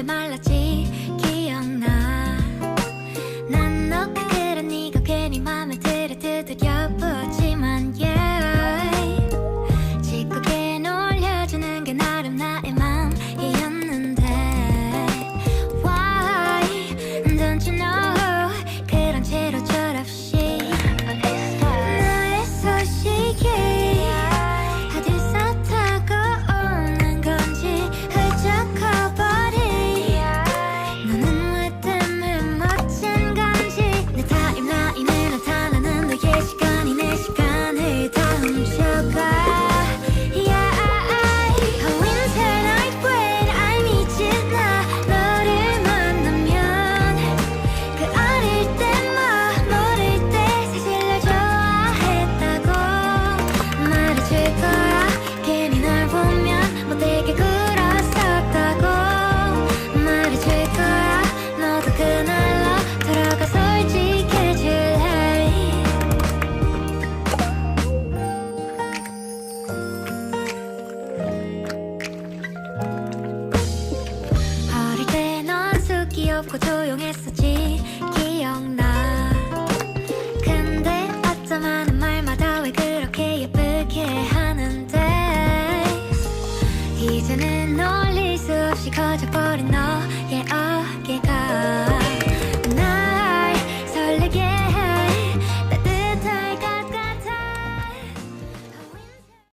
말랐지 기억나. 난 너가 그런 네가 괜히 맘에 들어 두드려 보지만 yeah. 짓궂게 놀려주는 게 나름 나의 맘이었는데 Why don't you know 그런 채로 철없이 너의 소식이 어디서 타고 오는 건지 훌쩍 커버린 너는 왜 때문에 멋진 건지 내 타임라인에 나타나는 너의 시간이 내 시간을 다 훔쳐가. 어릴 때 넌 숙이 없고 조용했었지.